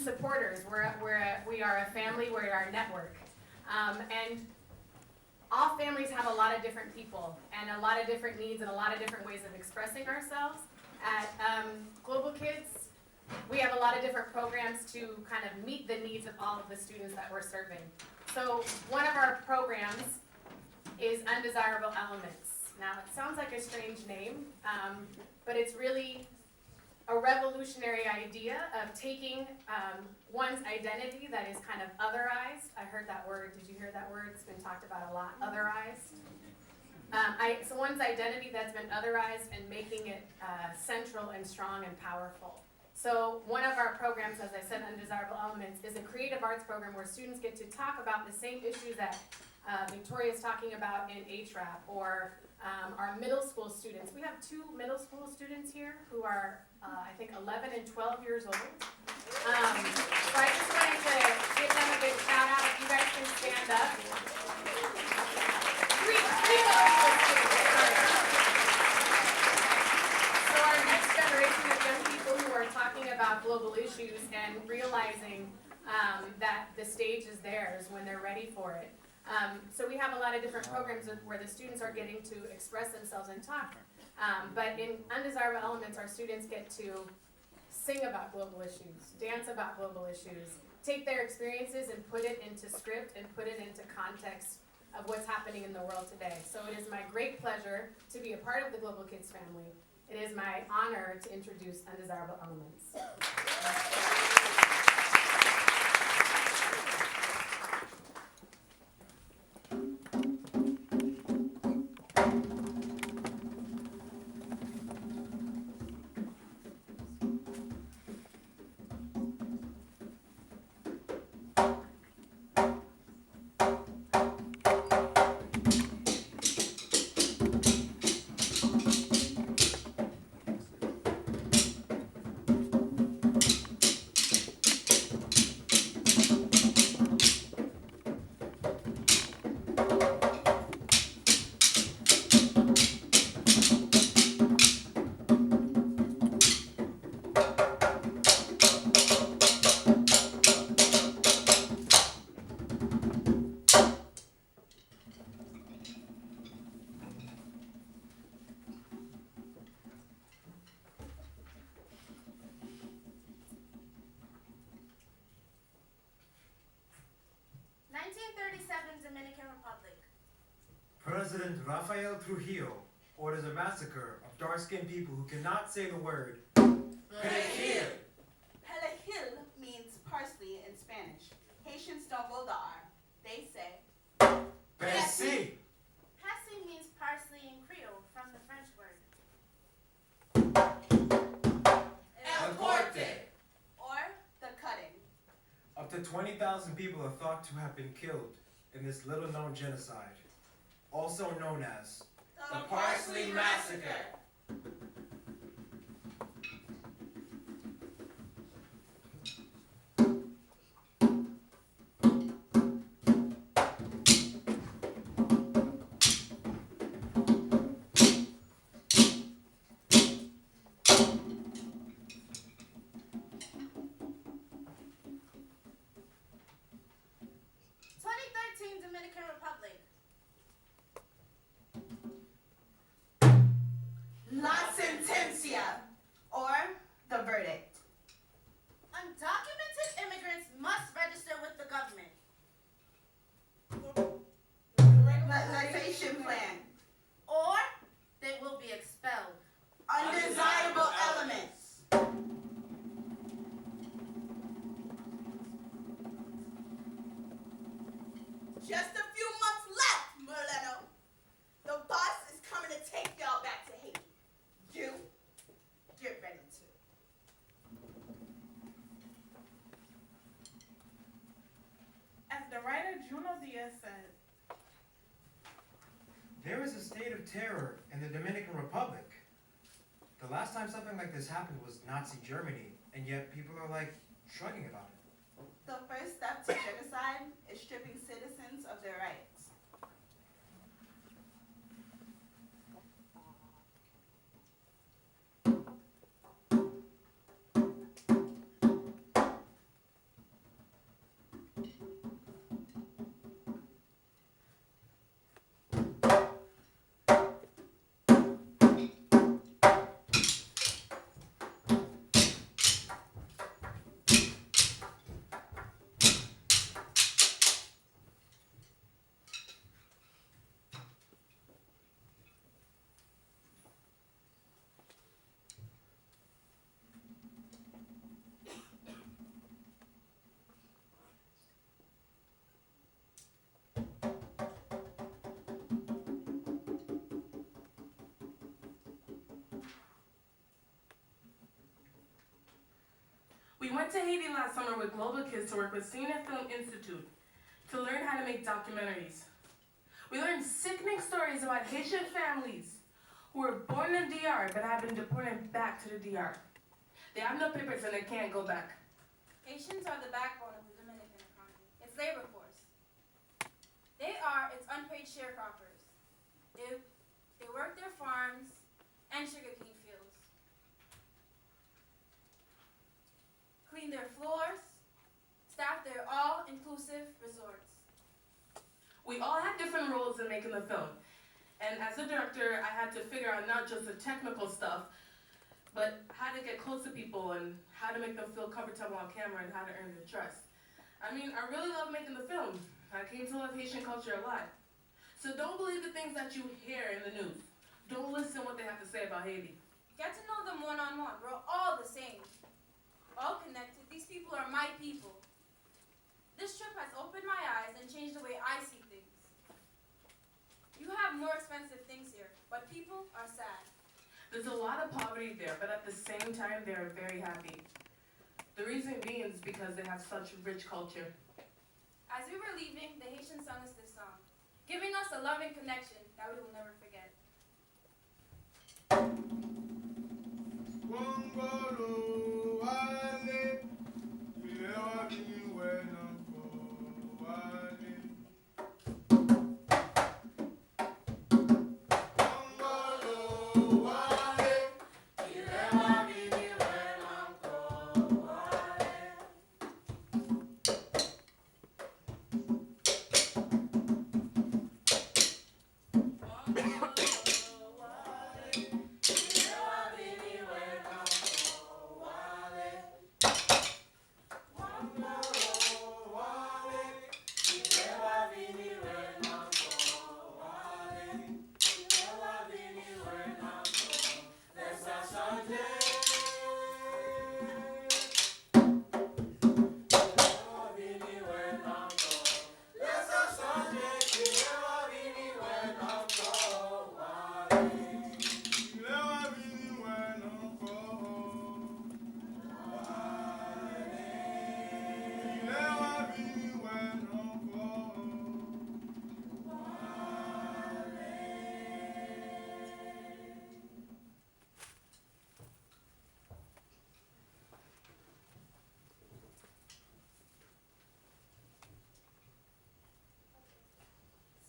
supporters. We are a family. We are a network. And all families have a lot of different people and a lot of different needs and a lot of different ways of expressing ourselves. At Global Kids, we have a lot of different programs to kind of meet the needs of all of the students that we're serving. So one of our programs is Undesirable Elements. Now, it sounds like a strange name, but it's really a revolutionary idea of taking one's identity that is kind of otherized. I heard that word. Did you hear that word? It's been talked about a lot, otherized. So one's identity that's been otherized and making it central and strong and powerful. So one of our programs, as I said, Undesirable Elements, is a creative arts program where students get to talk about the same issues that Victoria is talking about in HRAP, or our middle school students. We have 2 middle school students here who are, I think, 11 and 12 years old. So I just wanted to give them a big shout out. If you guys can stand up. Three middle school students, sorry. So our next generation of young people who are talking about global issues and realizing that the stage is theirs when they're ready for it. So we have a lot of different programs where the students are getting to express themselves and talk. But in Undesirable Elements, our students get to sing about global issues, dance about global issues, take their experiences and put it into script and put it into context of what's happening in the world today. So it is my great pleasure to be a part of the Global Kids family. It is my honor to introduce Undesirable Elements. Dominican Republic. President Rafael Trujillo orders a massacre of dark-skinned people who cannot say the word Perejil. Perejil means parsley in Spanish. Haitians don't roll the R. They say Persil. Persil means parsley in Creole from the French word. El corte. Or the cutting. Up to 20,000 people are thought to have been killed in this little-known genocide, also known as The Parsley Massacre. Dominican Republic. La sentencia, or the verdict. Undocumented immigrants must register with the government. Legalization plan. Or they will be expelled. Undesirable elements. Just a few months left, Moreno. The boss is coming to take y'all back to Haiti. You get ready to. As the writer Juno Diaz said, there is a state of terror in the Dominican Republic. The last time something like this happened was Nazi Germany, and yet people are like shrugging about it. The first step to genocide is stripping citizens of their rights. went to Haiti last summer with Global Kids to work with Senior Film Institute to learn how to make documentaries. We learned sickening stories about Haitian families who were born in the DR but have been deported back to the DR. They have no papers and they can't go back. Haitians are the backbone of the Dominican economy, its labor force. They are its unpaid sharecroppers. They work their farms and sugarcane fields, clean their floors, staff their all-inclusive resorts. We all had different roles in making the film. And as a director, I had to figure out not just the technical stuff, but how to get close to people and how to make them feel comfortable on camera and how to earn their trust. I mean, I really love making the film. I came to love Haitian culture a lot. So don't believe the things that you hear in the news. Don't listen what they have to say about Haiti. Get to know them one-on-one. We're all the same, all connected. These people are my people. This trip has opened my eyes and changed the way I see things. You have more expensive things here, but people are sad. There's a lot of poverty there, but at the same time, they're very happy. The reason being is because they have such rich culture. As we were leaving, the Haitian sung us this song, giving us a loving connection that we will never forget.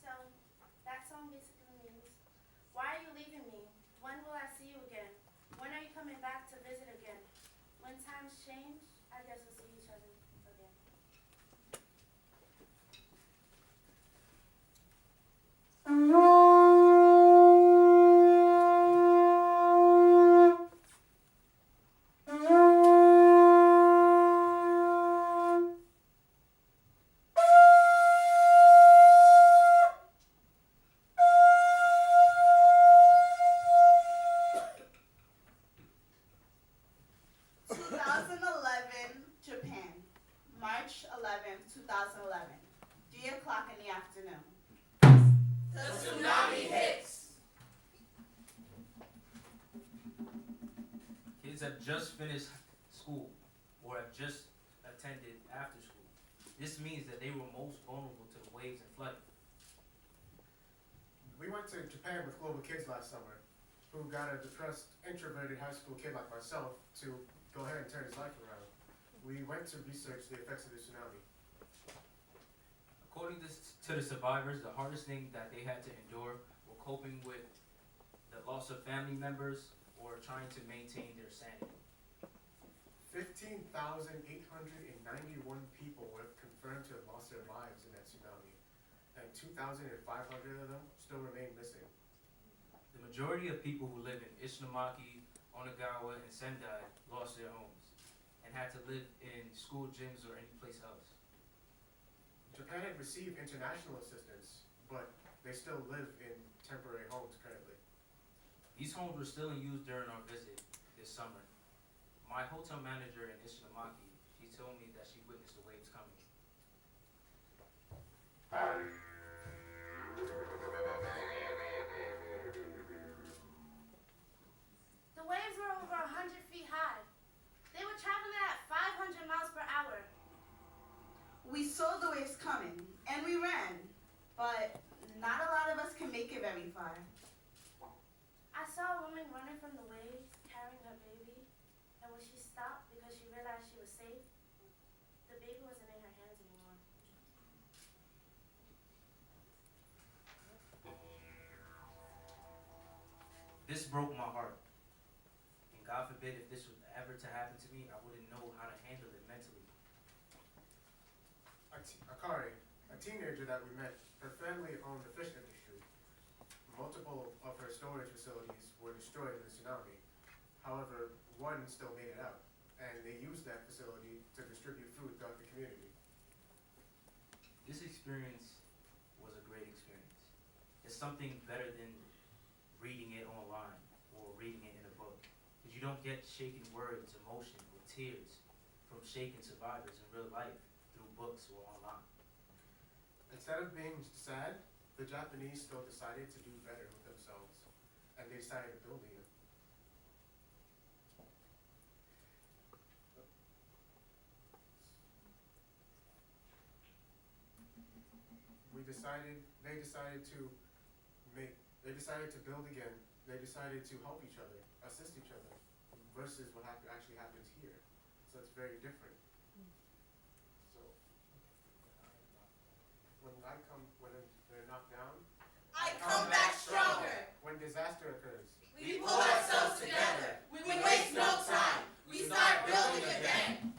So, that song basically means, why are you leaving me? When will I see you again? When are you coming back to visit again? When times change, I guess we'll see each other again. 2011, Japan. March 11th, 2011. 3 o'clock in the afternoon. The tsunami hits. Kids have just finished school or have just attended after school. This means that they were most vulnerable to the waves and flooding. We went to Japan with Global Kids last summer, who got a depressed, introverted high school kid like myself to go ahead and turn his life around. We went to research the effects of the tsunami. According to the survivors, the hardest thing that they had to endure were coping with the loss of family members or trying to maintain their sanity. 15,891 people were confirmed to have lost their lives in that tsunami, and 2,500 of them still remain missing. The majority of people who live in Ishinomaki, Onagawa, and Sendai lost their homes and had to live in school gyms or any place else. Japan had received international assistance, but they still live in temporary homes currently. These homes were still in use during our visit this summer. My hotel manager in Ishinomaki, she told me that she witnessed the waves coming. The waves were over 100 feet high. They were traveling at 500 We saw the waves coming, and we ran. But not a lot of us can make it very far. I saw a woman running from the waves, carrying her baby, and when she stopped because she realized she was safe, the baby wasn't in her hands anymore. This broke my heart. And God forbid if this was ever to happen to me, I wouldn't know how to handle it mentally. Akari, a teenager that we met, her family owned the fish industry. Multiple of her storage facilities were destroyed in the tsunami. However, one still made it out, and they used that facility to distribute food throughout the community. This experience was a great experience. It's something better than reading it online or reading it in a book. Because you don't get shaken words, emotion, or tears from shaken survivors in real life through books or online. Instead of being sad, the Japanese still decided to do better with themselves, and they decided to build again. They decided to build again. They decided to help each other, assist each other, versus what actually happens here. So it's very different. So when they're knocked down, I come back stronger. when disaster occurs, We pull ourselves together. We waste no time. We start building again.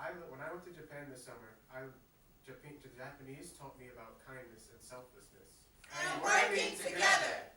When I went to Japan this summer, the Japanese taught me about kindness and selflessness. And working together.